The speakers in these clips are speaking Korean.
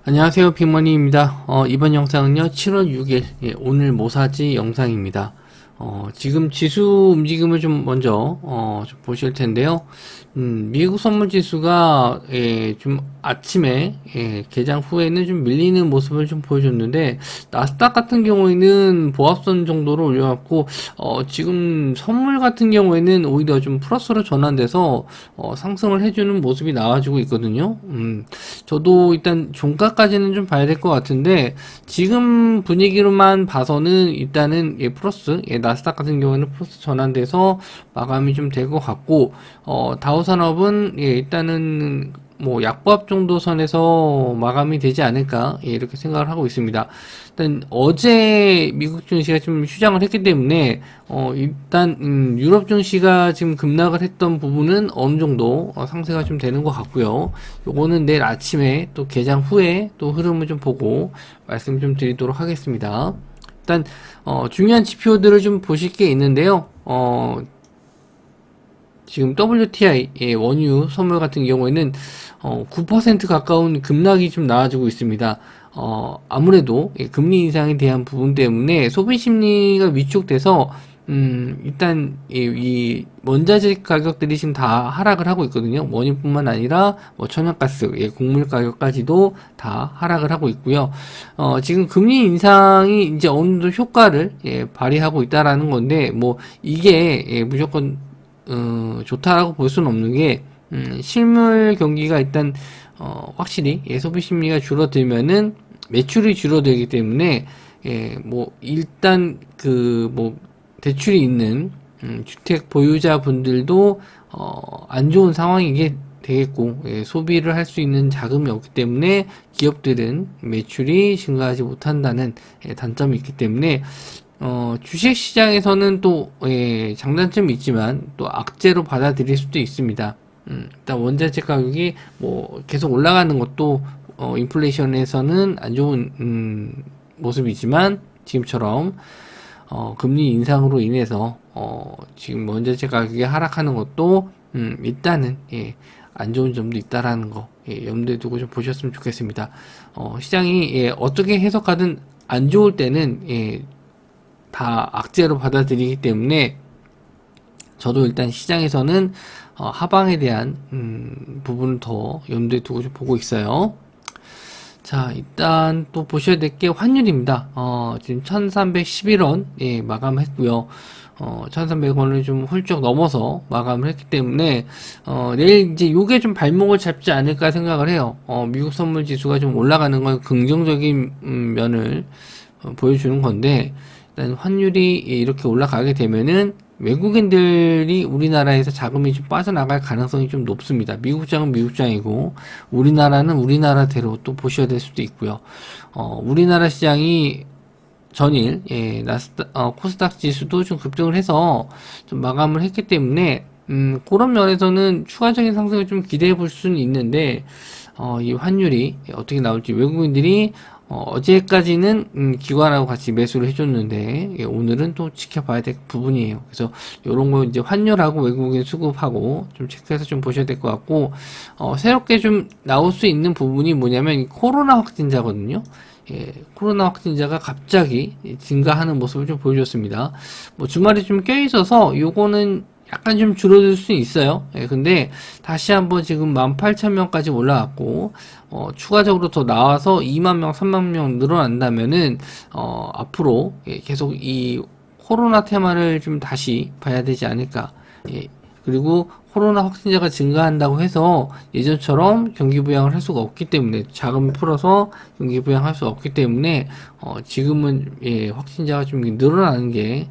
안녕하세요, 빅머니입니다. 이번 영상은요, 7월 6일, 오늘 모사지 영상입니다. 지금 지수 움직임을 좀 먼저, 좀 보실 텐데요. 미국 선물 지수가, 좀 아침에, 개장 후에는 좀 밀리는 모습을 좀 보여줬는데, 나스닥 같은 경우에는 보합선 정도로 올려갖고, 지금 선물 같은 경우에는 오히려 좀 플러스로 전환돼서, 상승을 해주는 모습이 나와주고 있거든요. 저도 일단 종가까지는 좀 봐야 될 것 같은데, 지금 분위기로만 봐서는 일단은 플러스, 나스닥 같은 경우에는 플러스 전환돼서 마감이 좀 될 것 같고, 다우산업은 일단은 뭐 약보합 정도 선에서 마감이 되지 않을까 이렇게 생각을 하고 있습니다. 일단 어제 미국 증시가 좀 휴장을 했기 때문에 일단 유럽 증시가 지금 급락을 했던 부분은 어느 정도 상쇄가 좀 되는 것 같고요. 요거는 내일 아침에 또 개장 후에 또 흐름을 좀 보고 말씀 좀 드리도록 하겠습니다. 일단 중요한 지표들을 좀 보실 게 있는데요. 지금 WTI 원유 선물 같은 경우에는 9% 가까운 급락이 좀 나와주고 있습니다. 아무래도 금리 인상에 대한 부분 때문에 소비 심리가 위축돼서 일단 이 원자재 가격들이 지금 다 하락을 하고 있거든요. 원유뿐만 아니라 뭐 천연가스, 곡물 가격까지도 다 하락을 하고 있고요. 지금 금리 인상이 이제 어느 정도 효과를 발휘하고 있다라는 건데 뭐 이게 무조건 좋다라고 볼 수는 없는 게, 실물 경기가 일단, 확실히, 소비 심리가 줄어들면은 매출이 줄어들기 때문에, 뭐, 일단, 뭐, 대출이 있는, 주택 보유자 분들도, 안 좋은 상황이게 되겠고, 소비를 할 수 있는 자금이 없기 때문에 기업들은 매출이 증가하지 못한다는 단점이 있기 때문에 주식 시장에서는 또, 장단점이 있지만, 또 악재로 받아들일 수도 있습니다. 일단 원자재 가격이 뭐 계속 올라가는 것도, 인플레이션에서는 안 좋은, 모습이지만, 지금처럼, 금리 인상으로 인해서, 지금 원자재 가격이 하락하는 것도, 일단은, 안 좋은 점도 있다라는 거, 염두에 두고 좀 보셨으면 좋겠습니다. 시장이, 어떻게 해석하든 안 좋을 때는, 다 악재로 받아들이기 때문에 저도 일단 시장에서는 하방에 대한 부분을 더 염두에 두고 좀 보고 있어요. 자, 일단 또 보셔야 될 게 환율입니다. 지금 1311원 마감했고요. 1300원을 좀 훌쩍 넘어서 마감을 했기 때문에 내일 이제 요게 좀 발목을 잡지 않을까 생각을 해요. 미국 선물 지수가 좀 올라가는 건 긍정적인 면을 보여주는 건데, 일단 환율이 이렇게 올라가게 되면은 외국인들이 우리나라에서 자금이 좀 빠져나갈 가능성이 좀 높습니다. 미국장은 미국장이고 우리나라는 우리나라대로 또 보셔야 될 수도 있고요. 우리나라 시장이 전일 코스닥 지수도 좀 급등을 해서 좀 마감을 했기 때문에 그런 면에서는 추가적인 상승을 좀 기대해 볼 수는 있는데 이 환율이 어떻게 나올지 외국인들이 어제까지는 기관하고 같이 매수를 해줬는데 오늘은 또 지켜봐야 될 부분이에요. 그래서 이런 거 이제 환율하고 외국인 수급하고 좀 체크해서 좀 보셔야 될 것 같고 새롭게 좀 나올 수 있는 부분이 뭐냐면 코로나 확진자거든요. 코로나 확진자가 갑자기 증가하는 모습을 좀 보여줬습니다. 뭐 주말에 좀 껴있어서 요거는 약간 좀 줄어들 수 있어요. 근데 다시 한번 지금 18,000명까지 올라왔고 추가적으로 더 나와서 2만 명, 3만 명 늘어난다면은 앞으로 계속 이 코로나 테마를 좀 다시 봐야 되지 않을까. 그리고 코로나 확진자가 증가한다고 해서 예전처럼 경기 부양을 할 수가 없기 때문에 자금을 풀어서 경기 부양할 수 없기 때문에 지금은 확진자가 좀 늘어나는 게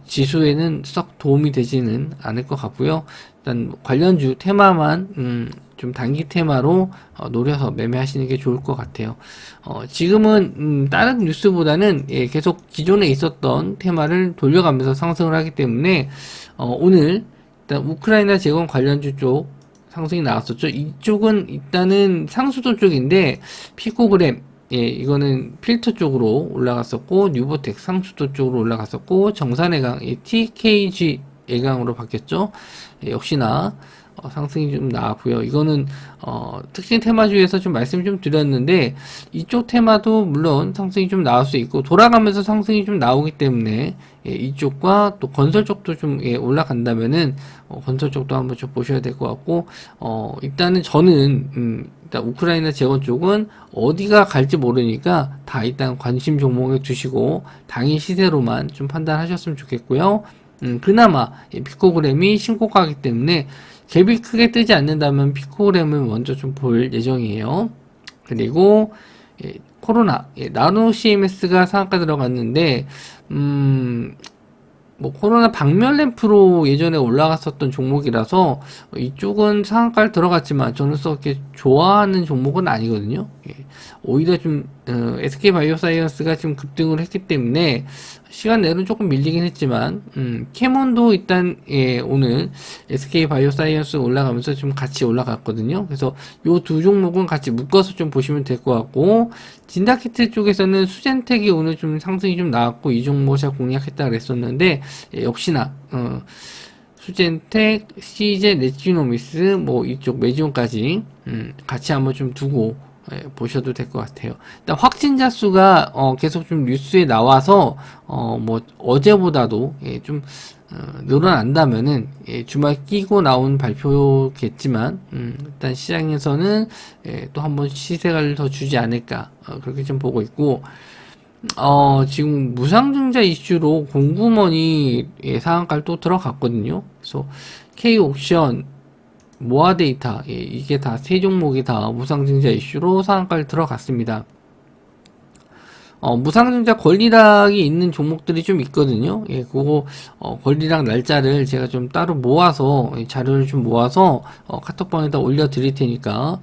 지수에는 썩 도움이 되지는 않을 것 같고요. 일단 관련주 테마만 좀 단기 테마로 노려서 매매하시는 게 좋을 것 같아요. 지금은 다른 뉴스보다는 계속 기존에 있었던 테마를 돌려가면서 상승을 하기 때문에 오늘 일단 우크라이나 재건 관련주 쪽 상승이 나왔었죠. 이쪽은 일단은 상수도 쪽인데 피코그램 이거는 필터 쪽으로 올라갔었고 뉴보텍 상수도 쪽으로 올라갔었고 정산해강 TKG 예강으로 바뀌었죠. 역시나 상승이 좀 나왔고요. 이거는 특징 테마주에서 좀 말씀 좀 드렸는데 이쪽 테마도 물론 상승이 좀 나올 수 있고 돌아가면서 상승이 좀 나오기 때문에 이쪽과 또 건설 쪽도 좀 올라간다면은 건설 쪽도 한번 좀 보셔야 될 것 같고 일단은 저는 일단 우크라이나 재건 쪽은 어디가 갈지 모르니까 다 일단 관심 종목에 두시고 당일 시세로만 좀 판단하셨으면 좋겠고요. 그나마 피코그램이 신고가이기 때문에 갭이 크게 뜨지 않는다면 피코그램을 먼저 좀 볼 예정이에요. 그리고 코로나 나노 CMS가 상한가 들어갔는데 뭐 코로나 방면 램프로 예전에 올라갔었던 종목이라서 이쪽은 상한가를 들어갔지만 저는 그렇게 좋아하는 종목은 아니거든요. 오히려 좀 SK 바이오사이언스가 지금 급등을 했기 때문에 시간 내로는 조금 밀리긴 했지만 캐몬도 일단 오늘 SK 바이오사이언스 올라가면서 좀 같이 올라갔거든요. 그래서 요 두 종목은 같이 묶어서 좀 보시면 될 것 같고 진다키트 쪽에서는 수젠텍이 오늘 좀 상승이 좀 나왔고 이 종목 제가 공략했다 그랬었는데 역시나 수젠텍, CJ 네지노미스 뭐 이쪽 메지온까지 같이 한번 좀 두고 보셔도 될 것 같아요. 일단 확진자 수가 계속 좀 뉴스에 나와서 뭐 어제보다도 좀 늘어난다면은 주말 끼고 나온 발표겠지만 일단 시장에서는 또 한번 시세를 더 주지 않을까 그렇게 좀 보고 있고 지금 무상증자 이슈로 공구먼이 상한가를 또 들어갔거든요. 그래서 K옥션 모아데이터 이게 다 세 종목이 다 무상증자 이슈로 상한가를 들어갔습니다. 무상증자 권리락이 있는 종목들이 좀 있거든요. 그거 권리락 날짜를 제가 좀 따로 모아서 자료를 좀 모아서 카톡방에다 올려 드릴 테니까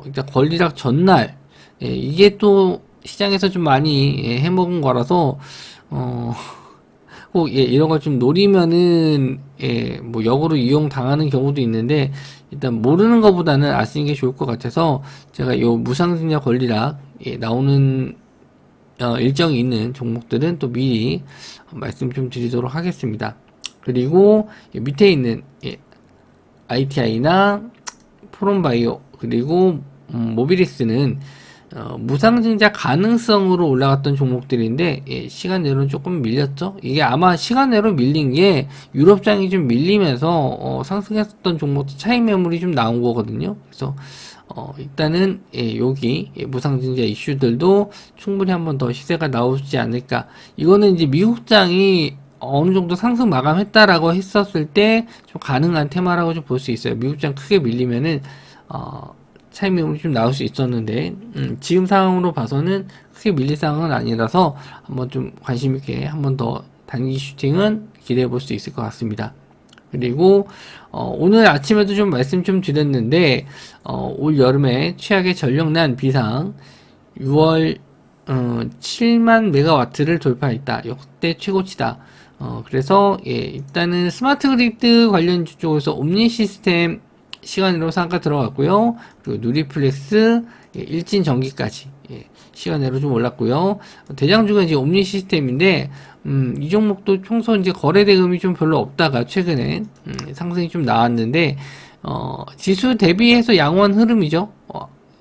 일단 권리락 전날 이게 또 시장에서 좀 많이 해먹은 거라서 꼭 이런 걸 좀 노리면은 뭐 역으로 이용 당하는 경우도 있는데 일단 모르는 것보다는 아시는 게 좋을 것 같아서 제가 요 무상증자 권리락 나오는 일정이 있는 종목들은 또 미리 말씀 좀 드리도록 하겠습니다. 그리고 밑에 있는 ITI나 프롬바이오 그리고 모비리스는 무상증자 가능성으로 올라갔던 종목들인데 시간 내로는 조금 밀렸죠. 이게 아마 시간 내로 밀린 게 유럽장이 좀 밀리면서 상승했었던 종목들 차익 매물이 좀 나온 거거든요. 그래서 일단은 여기 무상증자 이슈들도 충분히 한번 더 시세가 나오지 않을까. 이거는 이제 미국장이 어느 정도 상승 마감했다라고 했었을 때 좀 가능한 테마라고 좀 볼 수 있어요. 미국장 크게 밀리면은 차익 매물이 좀 나올 수 있었는데 지금 상황으로 봐서는 크게 밀릴 상황은 아니라서 한번 좀 관심 있게 한번 더 단기 슈팅은 기대해 볼 수 있을 것 같습니다. 그리고 오늘 아침에도 좀 말씀 좀 드렸는데 올 여름에 최악의 전력난 비상 6월 7만 메가와트를 돌파했다. 역대 최고치다. 그래서 일단은 스마트 그리드 관련주 쪽에서 옴니 시스템 시간으로 상가 들어갔고요. 그리고 누리플렉스, 일진 전기까지 시간으로 좀 올랐고요. 대장주가 이제 옴니 시스템인데 이 종목도 평소 이제 거래 대금이 좀 별로 없다가 최근에 상승이 좀 나왔는데 지수 대비해서 양호한 흐름이죠.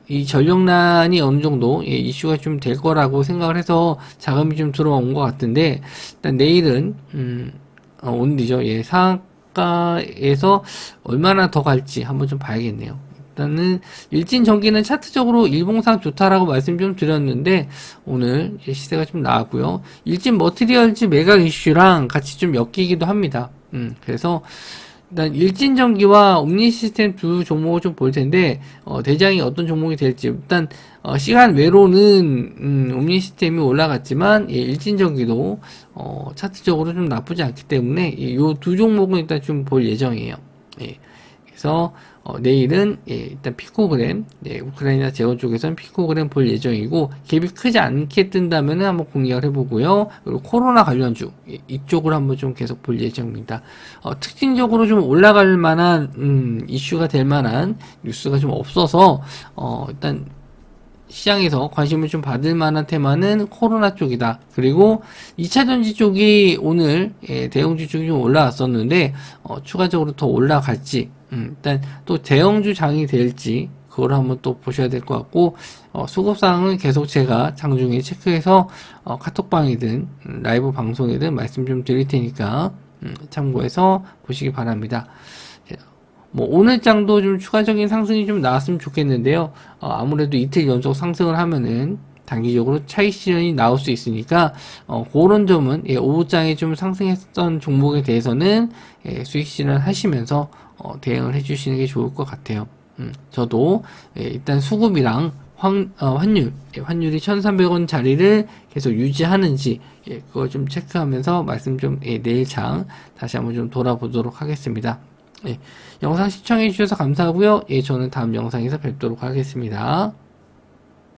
이 전력난이 어느 정도 이슈가 좀 될 거라고 생각을 해서 자금이 좀 들어온 것 같은데 일단 내일은 오늘이죠. 상한가에서 얼마나 더 갈지 한번 좀 봐야겠네요. 일단은 일진 전기는 차트적으로 일봉상 좋다라고 말씀 좀 드렸는데 오늘 시세가 좀 나왔고요. 일진 머티리얼즈 매각 이슈랑 같이 좀 엮이기도 합니다. 그래서 일단 일진 전기와 옴니 시스템 두 종목을 좀 볼 텐데 대장이 어떤 종목이 될지 일단 시간 외로는 옴니 시스템이 올라갔지만 일진 전기도 차트적으로 좀 나쁘지 않기 때문에 이 두 종목은 일단 좀 볼 예정이에요. 그래서 내일은 일단 피코그램 우크라이나 재건 쪽에서는 피코그램 볼 예정이고 갭이 크지 않게 뜬다면 한번 공략을 해보고요. 그리고 코로나 관련주 이쪽을 한번 좀 계속 볼 예정입니다. 특징적으로 좀 올라갈 만한 이슈가 될 만한 뉴스가 좀 없어서 일단 시장에서 관심을 좀 받을 만한 테마는 코로나 쪽이다. 그리고 2차전지 쪽이 오늘 대형주 쪽이 좀 올라왔었는데 추가적으로 더 올라갈지 일단 또 대형주 장이 될지 그걸 한번 또 보셔야 될 것 같고, 수급사항은 계속 제가 장중에 체크해서 카톡방이든 라이브 방송이든 말씀 좀 드릴 테니까 참고해서 보시기 바랍니다. 뭐 오늘 장도 좀 추가적인 상승이 좀 나왔으면 좋겠는데요. 아무래도 이틀 연속 상승을 하면은 단기적으로 차익 실현이 나올 수 있으니까 그런 점은 오후장에 좀 상승했던 종목에 대해서는 수익 실현 하시면서 대응을 해주시는 게 좋을 것 같아요. 저도 일단 수급이랑 환율이 1,300원 자리를 계속 유지하는지 그걸 좀 체크하면서 말씀 좀 내일장 다시 한번 좀 돌아보도록 하겠습니다. 영상 시청해 주셔서 감사하고요. 저는 다음 영상에서 뵙도록 하겠습니다.